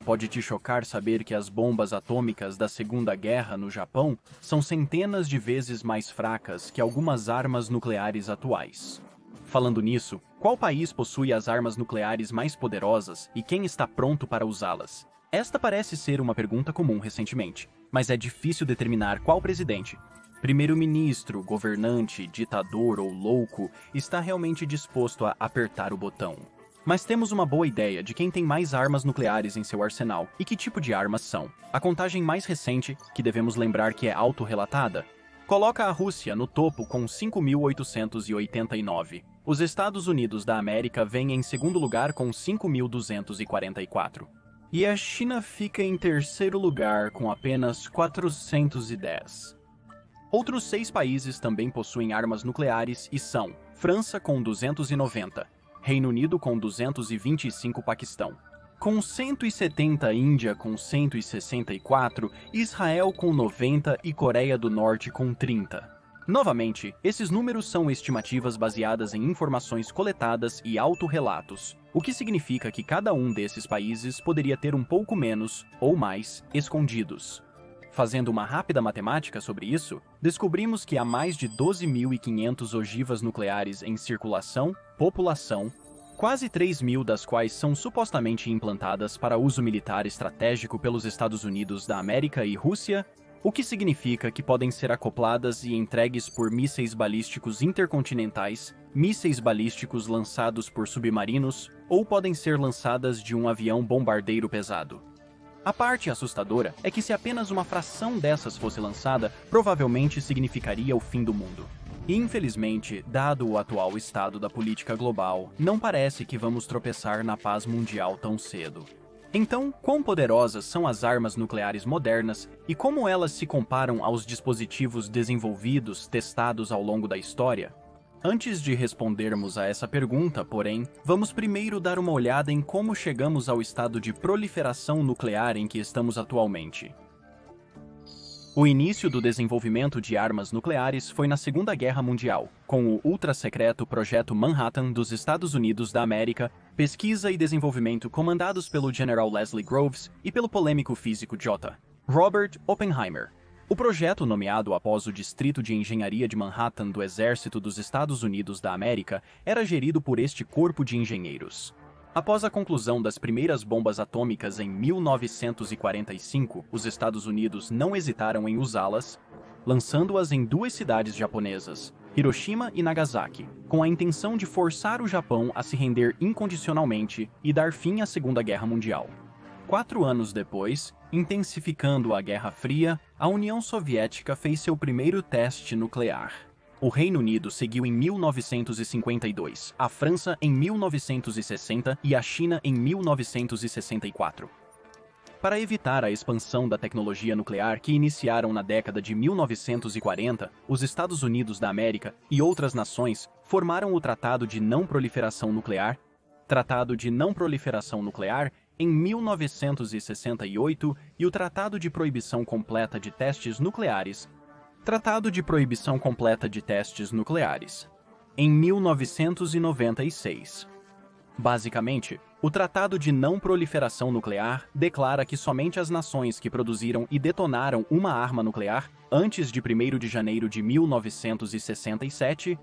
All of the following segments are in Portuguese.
pode te chocar saber que as bombas atômicas da Segunda Guerra no Japão são centenas de vezes mais fracas que algumas armas nucleares atuais. Falando nisso, qual país possui as armas nucleares mais poderosas e quem está pronto para usá-las? Esta parece ser uma pergunta comum recentemente, mas é difícil determinar qual presidente, primeiro-ministro, governante, ditador ou louco está realmente disposto a apertar o botão. Mas temos uma boa ideia de quem tem mais armas nucleares em seu arsenal e que tipo de armas são. A contagem mais recente, que devemos lembrar que é autorrelatada, coloca a Rússia no topo com 5.889. Os Estados Unidos da América vêm em segundo lugar com 5.244. E a China fica em terceiro lugar com apenas 410. Outros 6 países também possuem armas nucleares e são França com 290, Reino Unido com 225, Paquistão com 170, Índia com 164, Israel com 90 e Coreia do Norte com 30. Novamente, esses números são estimativas baseadas em informações coletadas e autorrelatos, o que significa que cada um desses países poderia ter um pouco menos ou mais escondidos. Fazendo uma rápida matemática sobre isso, descobrimos que há mais de 12.500 ogivas nucleares em circulação, população, quase 3.000 das quais são supostamente implantadas para uso militar estratégico pelos Estados Unidos da América e Rússia, o que significa que podem ser acopladas e entregues por mísseis balísticos intercontinentais, mísseis balísticos lançados por submarinos ou podem ser lançadas de um avião bombardeiro pesado. A parte assustadora é que se apenas uma fração dessas fosse lançada, provavelmente significaria o fim do mundo. E infelizmente, dado o atual estado da política global, não parece que vamos tropeçar na paz mundial tão cedo. Então, quão poderosas são as armas nucleares modernas e como elas se comparam aos dispositivos desenvolvidos, testados ao longo da história? Antes de respondermos a essa pergunta, porém, vamos primeiro dar uma olhada em como chegamos ao estado de proliferação nuclear em que estamos atualmente. O início do desenvolvimento de armas nucleares foi na Segunda Guerra Mundial, com o ultra-secreto Projeto Manhattan dos Estados Unidos da América, pesquisa e desenvolvimento comandados pelo General Leslie Groves e pelo polêmico físico J. Robert Oppenheimer. O projeto, nomeado após o Distrito de Engenharia de Manhattan do Exército dos Estados Unidos da América, era gerido por este corpo de engenheiros. Após a conclusão das primeiras bombas atômicas em 1945, os Estados Unidos não hesitaram em usá-las, lançando-as em 2 cidades japonesas, Hiroshima e Nagasaki, com a intenção de forçar o Japão a se render incondicionalmente e dar fim à Segunda Guerra Mundial. 4 anos depois, intensificando a Guerra Fria, a União Soviética fez seu primeiro teste nuclear. O Reino Unido seguiu em 1952, a França em 1960 e a China em 1964. Para evitar a expansão da tecnologia nuclear que iniciaram na década de 1940, os Estados Unidos da América e outras nações formaram o Tratado de Não Proliferação Nuclear, em 1968 e o Tratado de Proibição Completa de Testes Nucleares, em 1996. Basicamente, o Tratado de Não Proliferação Nuclear declara que somente as nações que produziram e detonaram uma arma nuclear antes de 1º de janeiro de 1967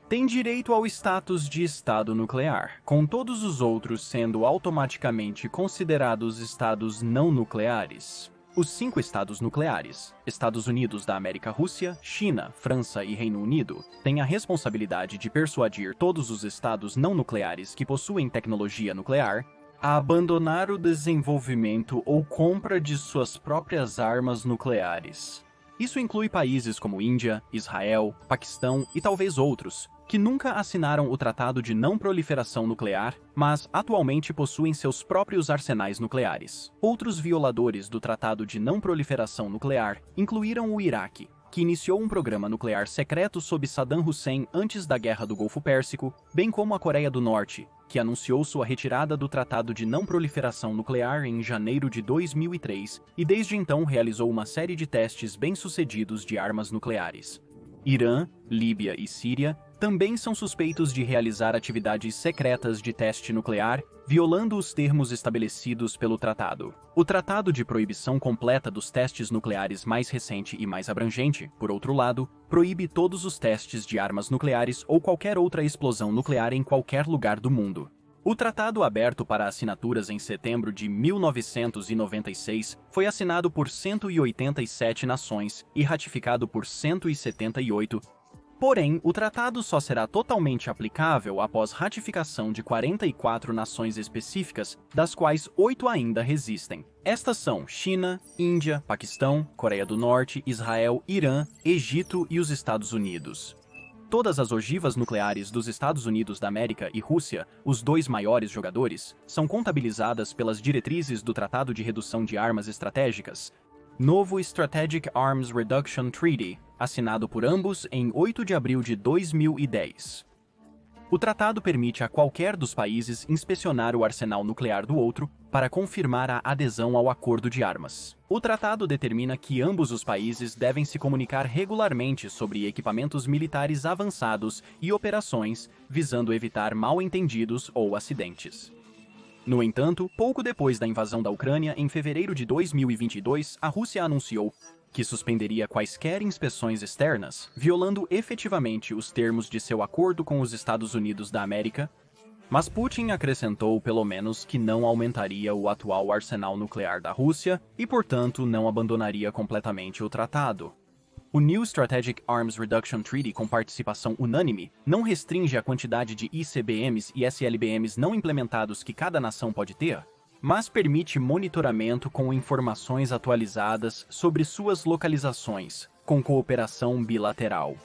têm direito ao status de Estado nuclear, com todos os outros sendo automaticamente considerados estados não nucleares. Os 5 estados nucleares, Estados Unidos da América, Rússia, China, França e Reino Unido, têm a responsabilidade de persuadir todos os estados não nucleares que possuem tecnologia nuclear a abandonar o desenvolvimento ou compra de suas próprias armas nucleares. Isso inclui países como Índia, Israel, Paquistão e talvez outros, que nunca assinaram o Tratado de Não Proliferação Nuclear, mas atualmente possuem seus próprios arsenais nucleares. Outros violadores do Tratado de Não Proliferação Nuclear incluíram o Iraque, que iniciou um programa nuclear secreto sob Saddam Hussein antes da Guerra do Golfo Pérsico, bem como a Coreia do Norte, que anunciou sua retirada do Tratado de Não Proliferação Nuclear em janeiro de 2003 e desde então realizou uma série de testes bem-sucedidos de armas nucleares. Irã, Líbia e Síria também são suspeitos de realizar atividades secretas de teste nuclear, violando os termos estabelecidos pelo tratado. O Tratado de Proibição Completa dos Testes Nucleares mais recente e mais abrangente, por outro lado, proíbe todos os testes de armas nucleares ou qualquer outra explosão nuclear em qualquer lugar do mundo. O tratado, aberto para assinaturas em setembro de 1996, foi assinado por 187 nações e ratificado por 178. Porém, o tratado só será totalmente aplicável após ratificação de 44 nações específicas, das quais 8 ainda resistem. Estas são China, Índia, Paquistão, Coreia do Norte, Israel, Irã, Egito e os Estados Unidos. Todas as ogivas nucleares dos Estados Unidos da América e Rússia, os dois maiores jogadores, são contabilizadas pelas diretrizes do Tratado de Redução de Armas Estratégicas, Novo Strategic Arms Reduction Treaty, assinado por ambos em 8 de abril de 2010. O tratado permite a qualquer dos países inspecionar o arsenal nuclear do outro para confirmar a adesão ao acordo de armas. O tratado determina que ambos os países devem se comunicar regularmente sobre equipamentos militares avançados e operações, visando evitar mal-entendidos ou acidentes. No entanto, pouco depois da invasão da Ucrânia, em fevereiro de 2022, a Rússia anunciou que suspenderia quaisquer inspeções externas, violando efetivamente os termos de seu acordo com os Estados Unidos da América, mas Putin acrescentou pelo menos que não aumentaria o atual arsenal nuclear da Rússia e, portanto, não abandonaria completamente o tratado. O New Strategic Arms Reduction Treaty, com participação unânime, não restringe a quantidade de ICBMs e SLBMs não implementados que cada nação pode ter, mas permite monitoramento com informações atualizadas sobre suas localizações, com cooperação bilateral.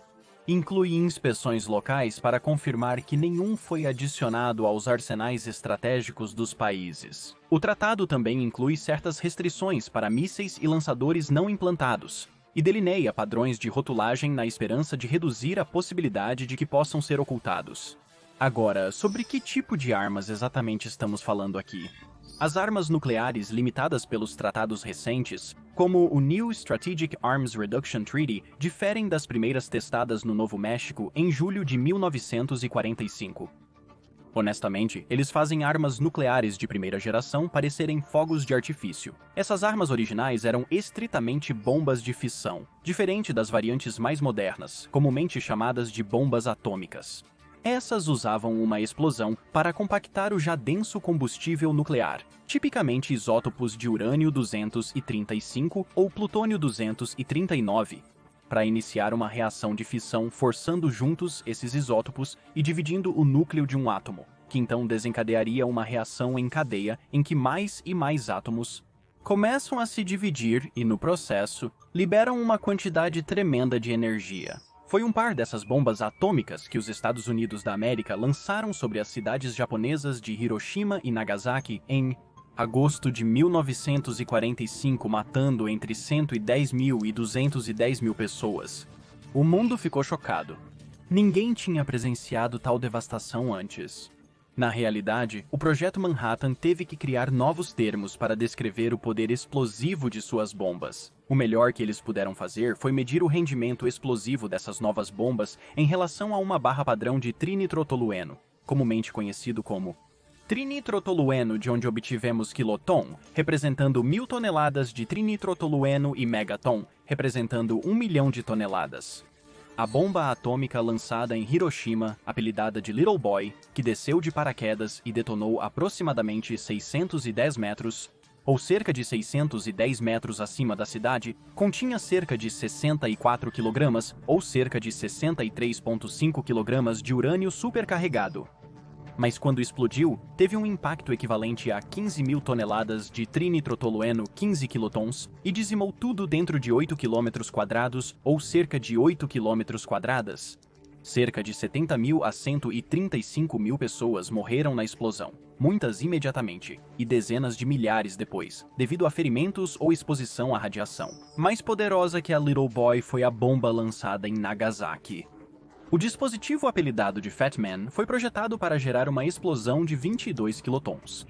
Inclui inspeções locais para confirmar que nenhum foi adicionado aos arsenais estratégicos dos países. O tratado também inclui certas restrições para mísseis e lançadores não implantados, e delineia padrões de rotulagem na esperança de reduzir a possibilidade de que possam ser ocultados. Agora, sobre que tipo de armas exatamente estamos falando aqui? As armas nucleares limitadas pelos tratados recentes, como o New Strategic Arms Reduction Treaty, diferem das primeiras testadas no Novo México em julho de 1945. Honestamente, eles fazem armas nucleares de primeira geração parecerem fogos de artifício. Essas armas originais eram estritamente bombas de fissão, diferente das variantes mais modernas, comumente chamadas de bombas atômicas. Essas usavam uma explosão para compactar o já denso combustível nuclear, tipicamente isótopos de urânio-235 ou plutônio-239, para iniciar uma reação de fissão forçando juntos esses isótopos e dividindo o núcleo de um átomo, que então desencadearia uma reação em cadeia em que mais e mais átomos começam a se dividir e, no processo, liberam uma quantidade tremenda de energia. Foi um par dessas bombas atômicas que os Estados Unidos da América lançaram sobre as cidades japonesas de Hiroshima e Nagasaki em agosto de 1945, matando entre 110 mil e 210 mil pessoas. O mundo ficou chocado. Ninguém tinha presenciado tal devastação antes. Na realidade, o Projeto Manhattan teve que criar novos termos para descrever o poder explosivo de suas bombas. O melhor que eles puderam fazer foi medir o rendimento explosivo dessas novas bombas em relação a uma barra padrão de trinitrotolueno, comumente conhecido como trinitrotolueno, de onde obtivemos quiloton, representando 1000 toneladas de trinitrotolueno, e megaton, representando 1 milhão de toneladas. A bomba atômica lançada em Hiroshima, apelidada de Little Boy, que desceu de paraquedas e detonou aproximadamente 610 metros, ou cerca de 610 metros acima da cidade, continha cerca de 64 kg, ou cerca de 63,5 kg de urânio supercarregado. Mas quando explodiu, teve um impacto equivalente a 15 mil toneladas de trinitrotolueno, 15 quilotons, e dizimou tudo dentro de 8 km², ou cerca de 8 km². Cerca de 70 mil a 135 mil pessoas morreram na explosão, muitas imediatamente, e dezenas de milhares depois, devido a ferimentos ou exposição à radiação. Mais poderosa que a Little Boy foi a bomba lançada em Nagasaki. O dispositivo apelidado de Fat Man foi projetado para gerar uma explosão de 22 quilotons.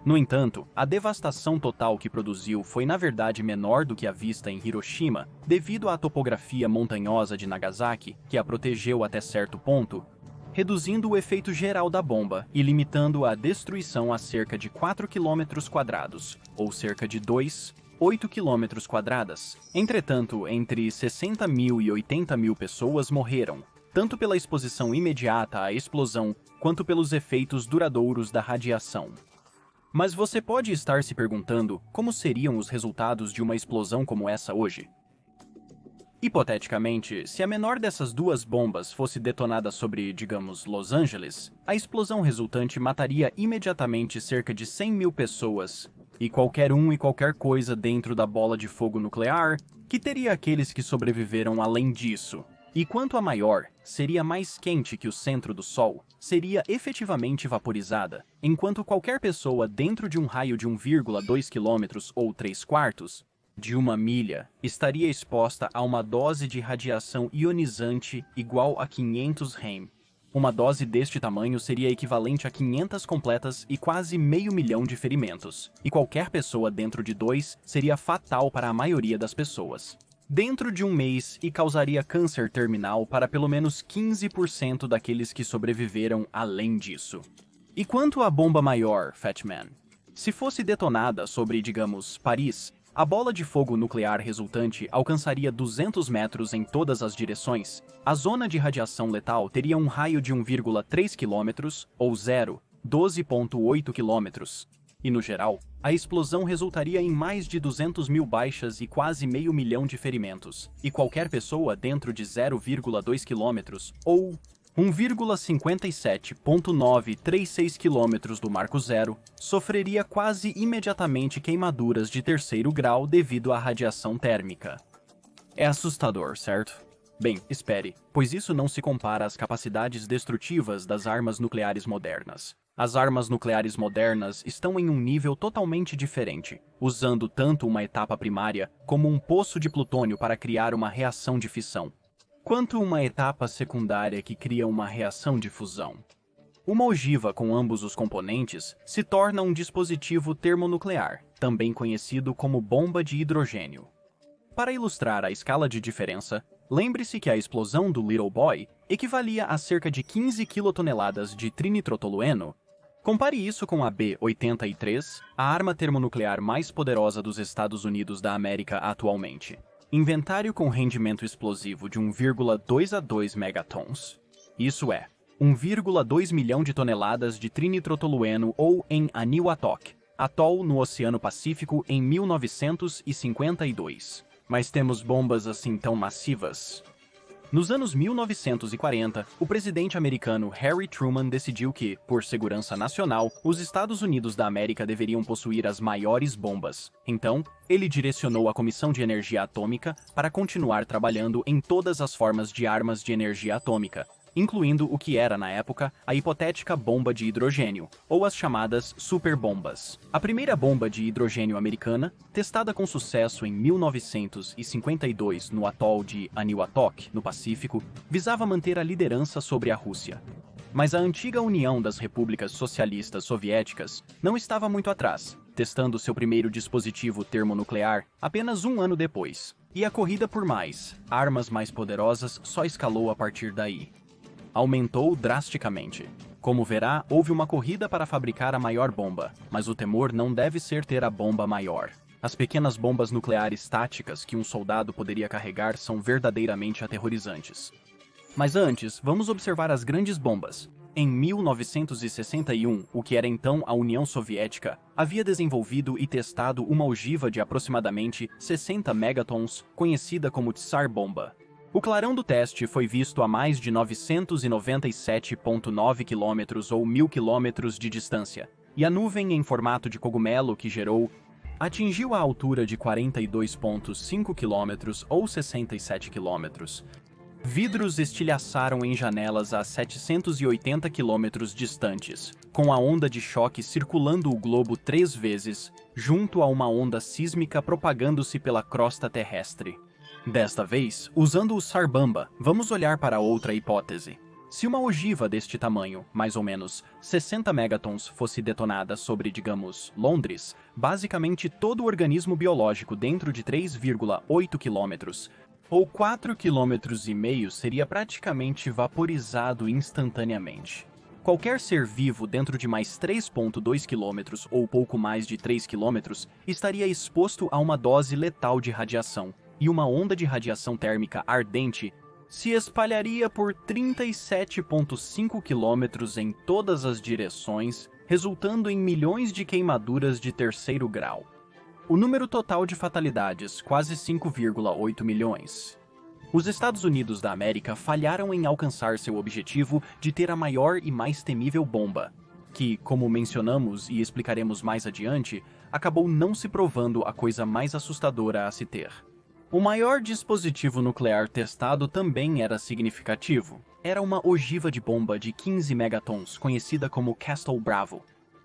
No entanto, a devastação total que produziu foi na verdade menor do que a vista em Hiroshima, devido à topografia montanhosa de Nagasaki, que a protegeu até certo ponto, reduzindo o efeito geral da bomba e limitando a destruição a cerca de 4 km², ou cerca de 8 km². Entretanto, entre 60 mil e 80 mil pessoas morreram, tanto pela exposição imediata à explosão quanto pelos efeitos duradouros da radiação. Mas você pode estar se perguntando como seriam os resultados de uma explosão como essa hoje. Hipoteticamente, se a menor dessas duas bombas fosse detonada sobre, digamos, Los Angeles, a explosão resultante mataria imediatamente cerca de 100 mil pessoas, e qualquer coisa dentro da bola de fogo nuclear, que teria aqueles que sobreviveram além disso. E quanto a maior, seria mais quente que o centro do Sol, seria efetivamente vaporizada, enquanto qualquer pessoa dentro de um raio de 1,2 km ou 3/4 de uma milha estaria exposta a uma dose de radiação ionizante igual a 500 Rem. Uma dose deste tamanho seria equivalente a 500 completas e quase meio milhão de ferimentos, e qualquer pessoa dentro de 2 seria fatal para a maioria das pessoas. Dentro de um mês e causaria câncer terminal para pelo menos 15% daqueles que sobreviveram além disso. E quanto à bomba maior, Fatman? Se fosse detonada sobre, digamos, Paris, a bola de fogo nuclear resultante alcançaria 200 metros em todas as direções. A zona de radiação letal teria um raio de 1,3 km, ou 12,8 km. E, no geral, a explosão resultaria em mais de 200 mil baixas e quase meio milhão de ferimentos, e qualquer pessoa dentro de 0,2 km, ou 1,57,936 km do Marco Zero, sofreria quase imediatamente queimaduras de 3º grau devido à radiação térmica. É assustador, certo? Bem, espere, pois isso não se compara às capacidades destrutivas das armas nucleares modernas. As armas nucleares modernas estão em um nível totalmente diferente, usando tanto uma etapa primária como um poço de plutônio para criar uma reação de fissão, quanto uma etapa secundária que cria uma reação de fusão. Uma ogiva com ambos os componentes se torna um dispositivo termonuclear, também conhecido como bomba de hidrogênio. Para ilustrar a escala de diferença, lembre-se que a explosão do Little Boy equivalia a cerca de 15 quilotoneladas de trinitrotolueno. Compare isso com a B-83, a arma termonuclear mais poderosa dos Estados Unidos da América atualmente. Inventário com rendimento explosivo de 1,2 a 2 megatons. Isso é, 1,2 milhão de toneladas de trinitrotolueno ou em Anihuatok, atol no Oceano Pacífico em 1952. Mas temos bombas assim tão massivas? Nos anos 1940, o presidente americano Harry Truman decidiu que, por segurança nacional, os Estados Unidos da América deveriam possuir as maiores bombas. Então, ele direcionou a Comissão de Energia Atômica para continuar trabalhando em todas as formas de armas de energia atômica, incluindo o que era, na época, a hipotética bomba de hidrogênio, ou as chamadas superbombas. A primeira bomba de hidrogênio americana, testada com sucesso em 1952 no atol de Anihuatok, no Pacífico, visava manter a liderança sobre a Rússia. Mas a antiga União das Repúblicas Socialistas Soviéticas não estava muito atrás, testando seu primeiro dispositivo termonuclear apenas um ano depois. E a corrida por armas mais poderosas só escalou a partir daí. Aumentou drasticamente. Como verá, houve uma corrida para fabricar a maior bomba, mas o temor não deve ser ter a bomba maior. As pequenas bombas nucleares táticas que um soldado poderia carregar são verdadeiramente aterrorizantes. Mas antes, vamos observar as grandes bombas. Em 1961, o que era então a União Soviética, havia desenvolvido e testado uma ogiva de aproximadamente 60 megatons, conhecida como Tsar Bomba. O clarão do teste foi visto a mais de 997,9 km ou 1.000 km de distância, e a nuvem em formato de cogumelo que gerou atingiu a altura de 42,5 km ou 67 km. Vidros estilhaçaram em janelas a 780 km distantes, com a onda de choque circulando o globo 3 vezes, junto a uma onda sísmica propagando-se pela crosta terrestre. Desta vez, usando o Tsar Bomba, vamos olhar para outra hipótese. Se uma ogiva deste tamanho, mais ou menos 60 megatons, fosse detonada sobre, digamos, Londres, basicamente todo o organismo biológico dentro de 3,8 quilômetros, ou 4,5 quilômetros, seria praticamente vaporizado instantaneamente. Qualquer ser vivo dentro de mais 3,2 quilômetros ou pouco mais de 3 quilômetros estaria exposto a uma dose letal de radiação, e uma onda de radiação térmica ardente se espalharia por 37,5 quilômetros em todas as direções, resultando em milhões de queimaduras de terceiro grau. O número total de fatalidades, quase 5,8 milhões. Os Estados Unidos da América falharam em alcançar seu objetivo de ter a maior e mais temível bomba, que, como mencionamos e explicaremos mais adiante, acabou não se provando a coisa mais assustadora a se ter. O maior dispositivo nuclear testado também era significativo. Era uma ogiva de bomba de 15 megatons, conhecida como Castle Bravo.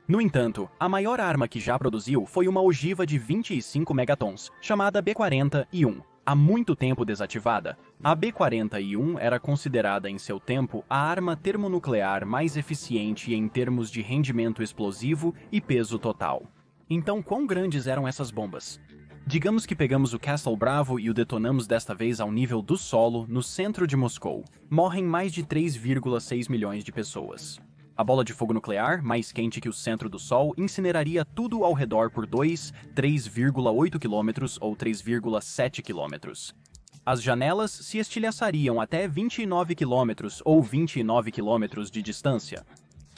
No entanto, a maior arma que já produziu foi uma ogiva de 25 megatons, chamada B-41, há muito tempo desativada. A B-41 era considerada em seu tempo a arma termonuclear mais eficiente em termos de rendimento explosivo e peso total. Então, quão grandes eram essas bombas? Digamos que pegamos o Castle Bravo e o detonamos desta vez ao nível do solo, no centro de Moscou. Morrem mais de 3,6 milhões de pessoas. A bola de fogo nuclear, mais quente que o centro do Sol, incineraria tudo ao redor por 3,8 quilômetros ou 3,7 quilômetros. As janelas se estilhaçariam até 29 quilômetros ou 29 quilômetros de distância.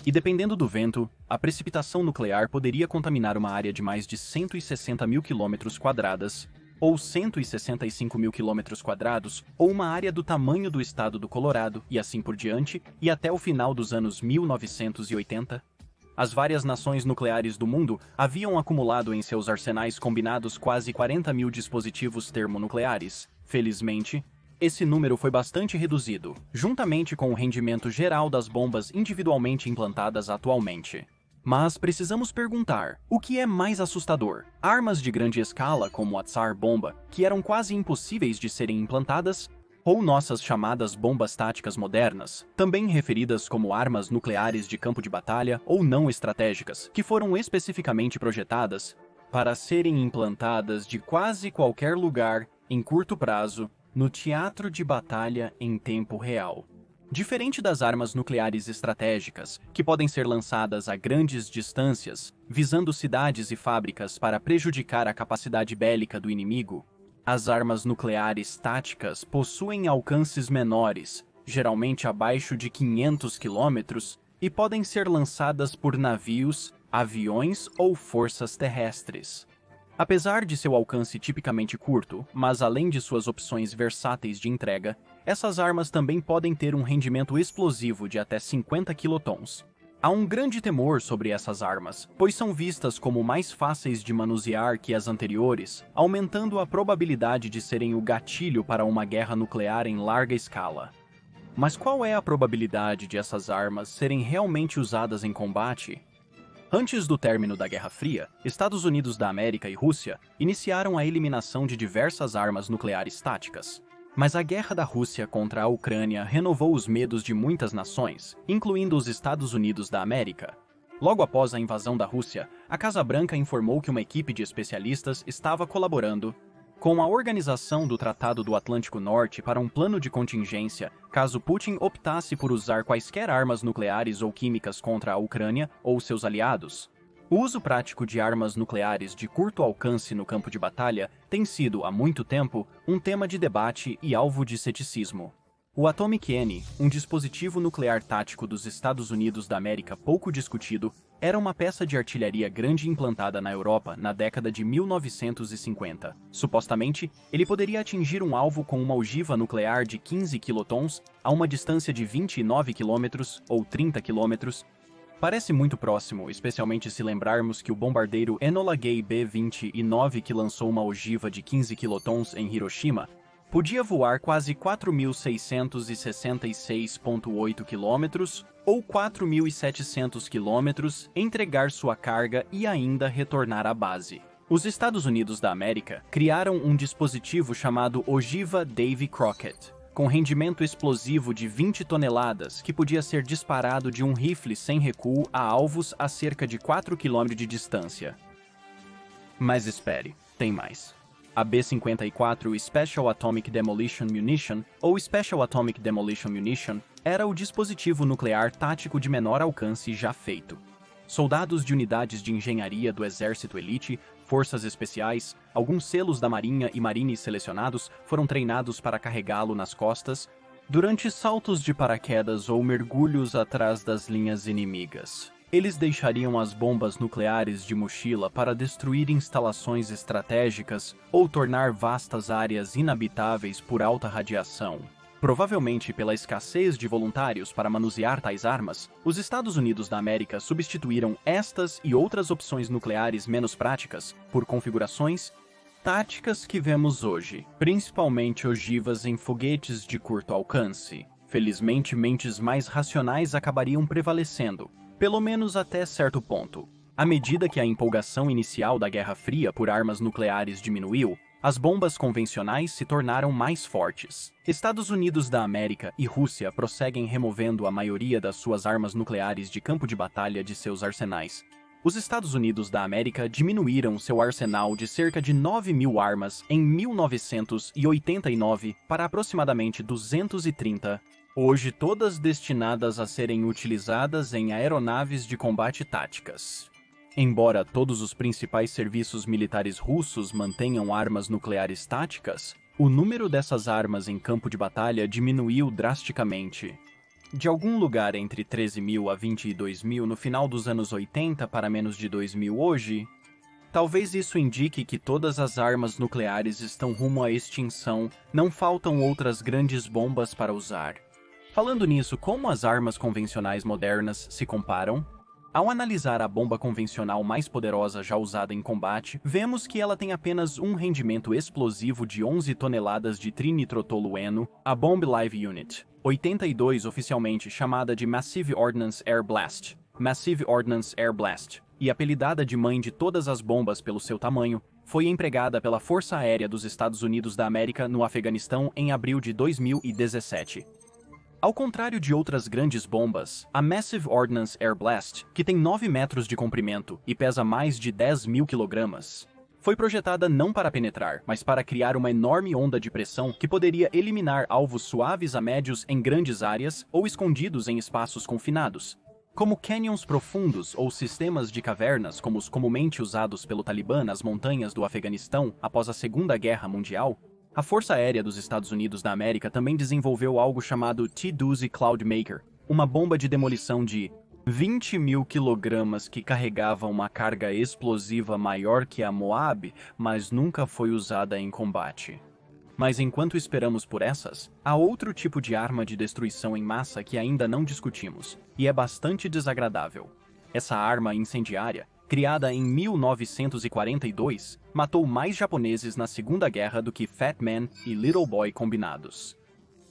E dependendo do vento, a precipitação nuclear poderia contaminar uma área de mais de 160 mil quilômetros quadrados, ou 165 mil quilômetros quadrados, ou uma área do tamanho do estado do Colorado, e assim por diante, e até o final dos anos 1980. As várias nações nucleares do mundo haviam acumulado em seus arsenais combinados quase 40 mil dispositivos termonucleares. Felizmente, esse número foi bastante reduzido, juntamente com o rendimento geral das bombas individualmente implantadas atualmente. Mas precisamos perguntar, o que é mais assustador? Armas de grande escala, como a Tsar Bomba, que eram quase impossíveis de serem implantadas, ou nossas chamadas bombas táticas modernas, também referidas como armas nucleares de campo de batalha ou não estratégicas, que foram especificamente projetadas para serem implantadas de quase qualquer lugar, em curto prazo, no teatro de batalha em tempo real. Diferente das armas nucleares estratégicas, que podem ser lançadas a grandes distâncias, visando cidades e fábricas para prejudicar a capacidade bélica do inimigo, as armas nucleares táticas possuem alcances menores, geralmente abaixo de 500 quilômetros, e podem ser lançadas por navios, aviões ou forças terrestres. Apesar de seu alcance tipicamente curto, mas além de suas opções versáteis de entrega, essas armas também podem ter um rendimento explosivo de até 50 quilotons. Há um grande temor sobre essas armas, pois são vistas como mais fáceis de manusear que as anteriores, aumentando a probabilidade de serem o gatilho para uma guerra nuclear em larga escala. Mas qual é a probabilidade de essas armas serem realmente usadas em combate? Antes do término da Guerra Fria, Estados Unidos da América e Rússia iniciaram a eliminação de diversas armas nucleares táticas. Mas a guerra da Rússia contra a Ucrânia renovou os medos de muitas nações, incluindo os Estados Unidos da América. Logo após a invasão da Rússia, a Casa Branca informou que uma equipe de especialistas estava colaborando com a organização do Tratado do Atlântico Norte para um plano de contingência caso Putin optasse por usar quaisquer armas nucleares ou químicas contra a Ucrânia ou seus aliados. O uso prático de armas nucleares de curto alcance no campo de batalha tem sido, há muito tempo, um tema de debate e alvo de ceticismo. O Atomic N, um dispositivo nuclear tático dos Estados Unidos da América pouco discutido, era uma peça de artilharia grande implantada na Europa na década de 1950. Supostamente, ele poderia atingir um alvo com uma ogiva nuclear de 15 quilotons a uma distância de 29 quilômetros ou 30 quilômetros. Parece muito próximo, especialmente se lembrarmos que o bombardeiro Enola Gay B-29, que lançou uma ogiva de 15 quilotons em Hiroshima, podia voar quase 4.666,8 quilômetros ou 4.700 quilômetros, entregar sua carga e ainda retornar à base. Os Estados Unidos da América criaram um dispositivo chamado Ogiva Davy Crockett, com rendimento explosivo de 20 toneladas, que podia ser disparado de um rifle sem recuo a alvos a cerca de 4 km de distância. Mas espere, tem mais. A B-54 Special Atomic Demolition Munition, ou Special Atomic Demolition Munition, era o dispositivo nuclear tático de menor alcance já feito. Soldados de unidades de engenharia do Exército Elite, Forças Especiais, alguns selos da Marinha e Marines selecionados foram treinados para carregá-lo nas costas durante saltos de paraquedas ou mergulhos atrás das linhas inimigas. Eles deixariam as bombas nucleares de mochila para destruir instalações estratégicas ou tornar vastas áreas inabitáveis por alta radiação. Provavelmente pela escassez de voluntários para manusear tais armas, os Estados Unidos da América substituíram estas e outras opções nucleares menos práticas por configurações táticas que vemos hoje, principalmente ogivas em foguetes de curto alcance. Felizmente, mentes mais racionais acabariam prevalecendo, pelo menos até certo ponto. À medida que a empolgação inicial da Guerra Fria por armas nucleares diminuiu, as bombas convencionais se tornaram mais fortes. Estados Unidos da América e Rússia prosseguem removendo a maioria das suas armas nucleares de campo de batalha de seus arsenais. Os Estados Unidos da América diminuíram seu arsenal de cerca de 9.000 armas em 1989 para aproximadamente 230, hoje todas destinadas a serem utilizadas em aeronaves de combate táticas. Embora todos os principais serviços militares russos mantenham armas nucleares táticas, o número dessas armas em campo de batalha diminuiu drasticamente. De algum lugar entre 13.000 a 22.000 no final dos anos 80 para menos de 2.000 hoje, talvez isso indique que todas as armas nucleares estão rumo à extinção, não faltam outras grandes bombas para usar. Falando nisso, como as armas convencionais modernas se comparam? Ao analisar a bomba convencional mais poderosa já usada em combate, vemos que ela tem apenas um rendimento explosivo de 11 toneladas de trinitrotolueno, a Bomb Live Unit 82, oficialmente chamada de Massive Ordnance Air Blast, Massive Ordnance Air Blast, e apelidada de mãe de todas as bombas pelo seu tamanho, foi empregada pela Força Aérea dos Estados Unidos da América no Afeganistão em abril de 2017. Ao contrário de outras grandes bombas, a Massive Ordnance Air Blast, que tem 9 metros de comprimento e pesa mais de 10.000 kg, foi projetada não para penetrar, mas para criar uma enorme onda de pressão que poderia eliminar alvos suaves a médios em grandes áreas ou escondidos em espaços confinados, como canyons profundos ou sistemas de cavernas como os comumente usados pelo Talibã nas montanhas do Afeganistão após a Segunda Guerra Mundial. A Força Aérea dos Estados Unidos da América também desenvolveu algo chamado T-12 Cloudmaker, uma bomba de demolição de 20.000 kg que carregava uma carga explosiva maior que a Moab, mas nunca foi usada em combate. Mas enquanto esperamos por essas, há outro tipo de arma de destruição em massa que ainda não discutimos, e é bastante desagradável. Essa arma incendiária, criada em 1942, matou mais japoneses na Segunda Guerra do que Fat Man e Little Boy combinados.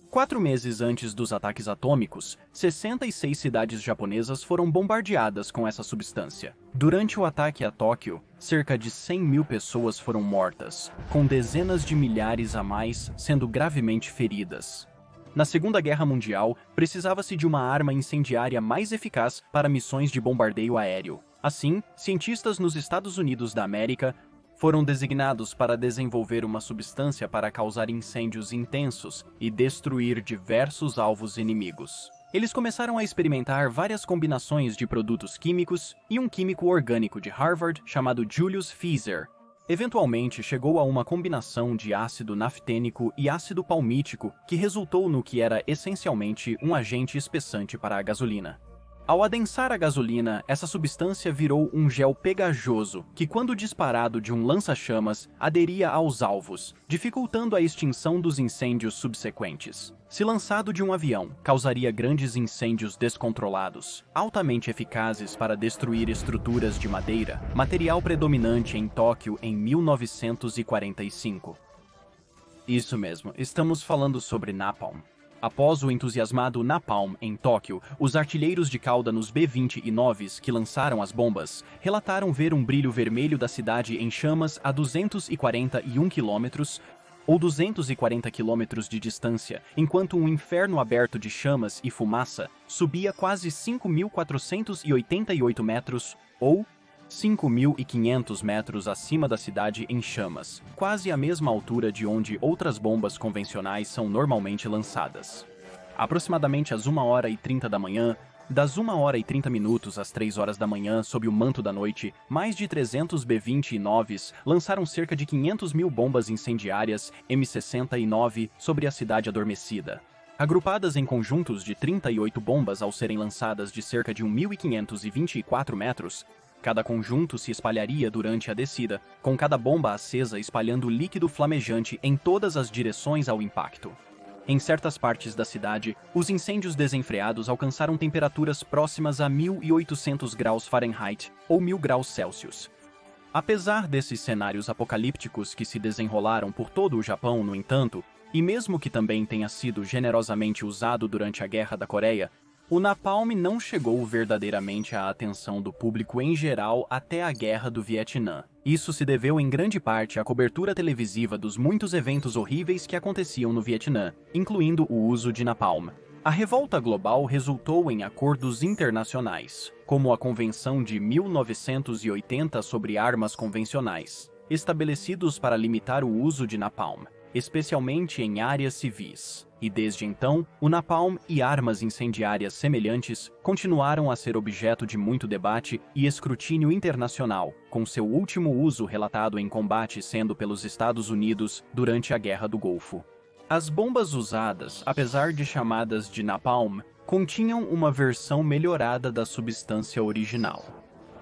4 meses antes dos ataques atômicos, 66 cidades japonesas foram bombardeadas com essa substância. Durante o ataque a Tóquio, cerca de 100.000 pessoas foram mortas, com dezenas de milhares a mais sendo gravemente feridas. Na Segunda Guerra Mundial, precisava-se de uma arma incendiária mais eficaz para missões de bombardeio aéreo. Assim, cientistas nos Estados Unidos da América foram designados para desenvolver uma substância para causar incêndios intensos e destruir diversos alvos inimigos. Eles começaram a experimentar várias combinações de produtos químicos e um químico orgânico de Harvard chamado Julius Fieser eventualmente chegou a uma combinação de ácido naftênico e ácido palmítico que resultou no que era essencialmente um agente espessante para a gasolina. Ao adensar a gasolina, essa substância virou um gel pegajoso que, quando disparado de um lança-chamas, aderia aos alvos, dificultando a extinção dos incêndios subsequentes. Se lançado de um avião, causaria grandes incêndios descontrolados, altamente eficazes para destruir estruturas de madeira, material predominante em Tóquio em 1945. Isso mesmo, estamos falando sobre napalm. Após o entusiasmado napalm em Tóquio, os artilheiros de cauda nos B-20 e 9s que lançaram as bombas relataram ver um brilho vermelho da cidade em chamas a 241 km, ou 240 quilômetros de distância, enquanto um inferno aberto de chamas e fumaça subia quase 5.488 metros, ou 5.500 metros acima da cidade em chamas, quase a mesma altura de onde outras bombas convencionais são normalmente lançadas. Aproximadamente às 1h30 da manhã, das 1h30 às 3 horas da manhã, sob o manto da noite, mais de 300 B-29s lançaram cerca de 500 mil bombas incendiárias M69 sobre a cidade adormecida. Agrupadas em conjuntos de 38 bombas ao serem lançadas de cerca de 1.524 metros, cada conjunto se espalharia durante a descida, com cada bomba acesa espalhando líquido flamejante em todas as direções ao impacto. Em certas partes da cidade, os incêndios desenfreados alcançaram temperaturas próximas a 1.800 graus Fahrenheit ou 1.000 graus Celsius. Apesar desses cenários apocalípticos que se desenrolaram por todo o Japão, no entanto, e mesmo que também tenha sido generosamente usado durante a Guerra da Coreia, o napalm não chegou verdadeiramente à atenção do público em geral até a Guerra do Vietnã. Isso se deveu em grande parte à cobertura televisiva dos muitos eventos horríveis que aconteciam no Vietnã, incluindo o uso de napalm. A revolta global resultou em acordos internacionais, como a Convenção de 1980 sobre Armas Convencionais, estabelecidos para limitar o uso de napalm, especialmente em áreas civis. E desde então, o napalm e armas incendiárias semelhantes continuaram a ser objeto de muito debate e escrutínio internacional, com seu último uso relatado em combate sendo pelos Estados Unidos durante a Guerra do Golfo. As bombas usadas, apesar de chamadas de napalm, continham uma versão melhorada da substância original.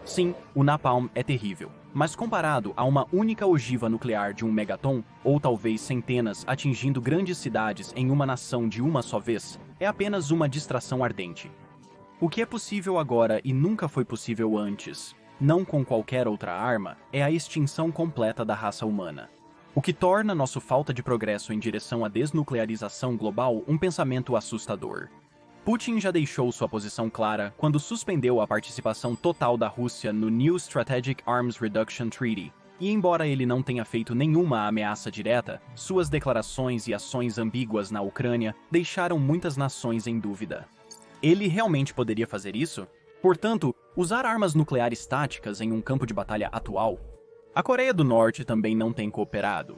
Sim, o napalm é terrível, mas comparado a uma única ogiva nuclear de 1 megaton, ou talvez centenas atingindo grandes cidades em uma nação de uma só vez, é apenas uma distração ardente. O que é possível agora e nunca foi possível antes, não com qualquer outra arma, é a extinção completa da raça humana. O que torna nossa falta de progresso em direção à desnuclearização global um pensamento assustador. Putin já deixou sua posição clara quando suspendeu a participação total da Rússia no New Strategic Arms Reduction Treaty, e embora ele não tenha feito nenhuma ameaça direta, suas declarações e ações ambíguas na Ucrânia deixaram muitas nações em dúvida. Ele realmente poderia fazer isso? Portanto, usar armas nucleares táticas em um campo de batalha atual? A Coreia do Norte também não tem cooperado.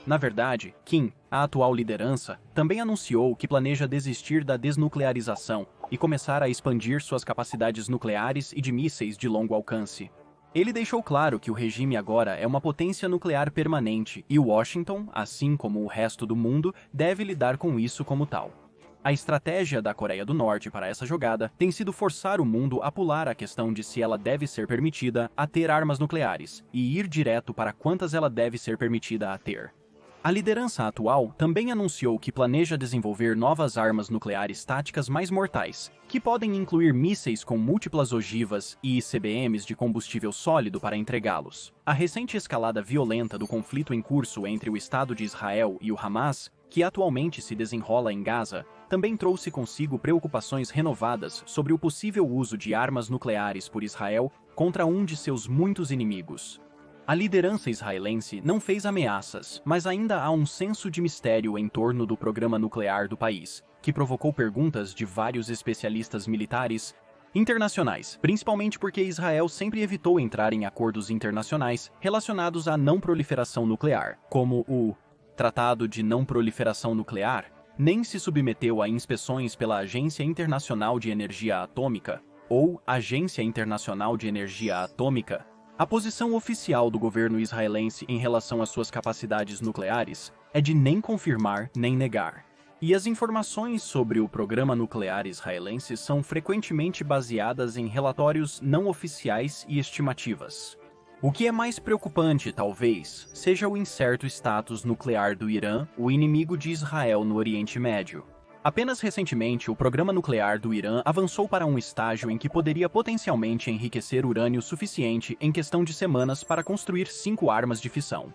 Na verdade, Kim, a atual liderança, também anunciou que planeja desistir da desnuclearização e começar a expandir suas capacidades nucleares e de mísseis de longo alcance. Ele deixou claro que o regime agora é uma potência nuclear permanente e Washington, assim como o resto do mundo, deve lidar com isso como tal. A estratégia da Coreia do Norte para essa jogada tem sido forçar o mundo a pular a questão de se ela deve ser permitida a ter armas nucleares e ir direto para quantas ela deve ser permitida a ter. A liderança atual também anunciou que planeja desenvolver novas armas nucleares táticas mais mortais, que podem incluir mísseis com múltiplas ogivas e ICBMs de combustível sólido para entregá-los. A recente escalada violenta do conflito em curso entre o Estado de Israel e o Hamas, que atualmente se desenrola em Gaza, também trouxe consigo preocupações renovadas sobre o possível uso de armas nucleares por Israel contra um de seus muitos inimigos. A liderança israelense não fez ameaças, mas ainda há um senso de mistério em torno do programa nuclear do país, que provocou perguntas de vários especialistas militares internacionais, principalmente porque Israel sempre evitou entrar em acordos internacionais relacionados à não proliferação nuclear, como o Tratado de Não Proliferação Nuclear, nem se submeteu a inspeções pela Agência Internacional de Energia Atômica, ou Agência Internacional de Energia Atômica. A posição oficial do governo israelense em relação às suas capacidades nucleares é de nem confirmar nem negar. E as informações sobre o programa nuclear israelense são frequentemente baseadas em relatórios não oficiais e estimativas. O que é mais preocupante, talvez, seja o incerto status nuclear do Irã, o inimigo de Israel no Oriente Médio. Apenas recentemente, o programa nuclear do Irã avançou para um estágio em que poderia potencialmente enriquecer urânio suficiente em questão de semanas para construir 5 armas de fissão.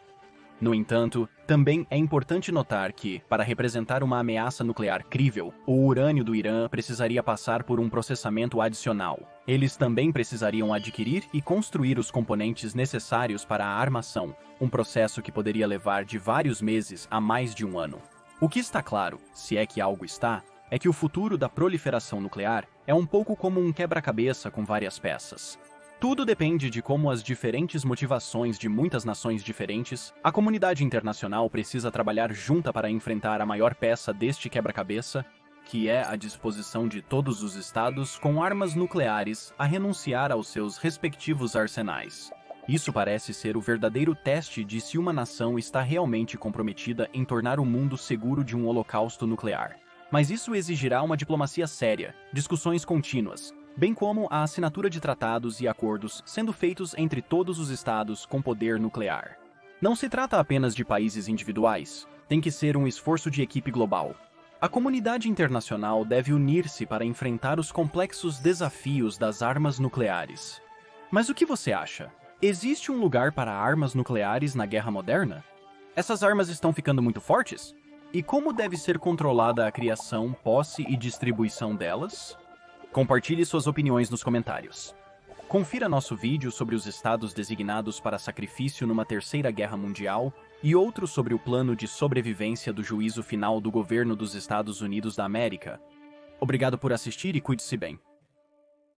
No entanto, também é importante notar que, para representar uma ameaça nuclear crível, o urânio do Irã precisaria passar por um processamento adicional. Eles também precisariam adquirir e construir os componentes necessários para a armação, um processo que poderia levar de vários meses a mais de um ano. O que está claro, se é que algo está, é que o futuro da proliferação nuclear é um pouco como um quebra-cabeça com várias peças. Tudo depende de como as diferentes motivações de muitas nações diferentes, a comunidade internacional precisa trabalhar junta para enfrentar a maior peça deste quebra-cabeça, que é a disposição de todos os estados com armas nucleares a renunciar aos seus respectivos arsenais. Isso parece ser o verdadeiro teste de se uma nação está realmente comprometida em tornar o mundo seguro de um holocausto nuclear. Mas isso exigirá uma diplomacia séria, discussões contínuas, bem como a assinatura de tratados e acordos sendo feitos entre todos os estados com poder nuclear. Não se trata apenas de países individuais, tem que ser um esforço de equipe global. A comunidade internacional deve unir-se para enfrentar os complexos desafios das armas nucleares. Mas o que você acha? Existe um lugar para armas nucleares na guerra moderna? Essas armas estão ficando muito fortes? E como deve ser controlada a criação, posse e distribuição delas? Compartilhe suas opiniões nos comentários. Confira nosso vídeo sobre os estados designados para sacrifício numa terceira guerra mundial e outro sobre o plano de sobrevivência do juízo final do governo dos Estados Unidos da América. Obrigado por assistir e cuide-se bem.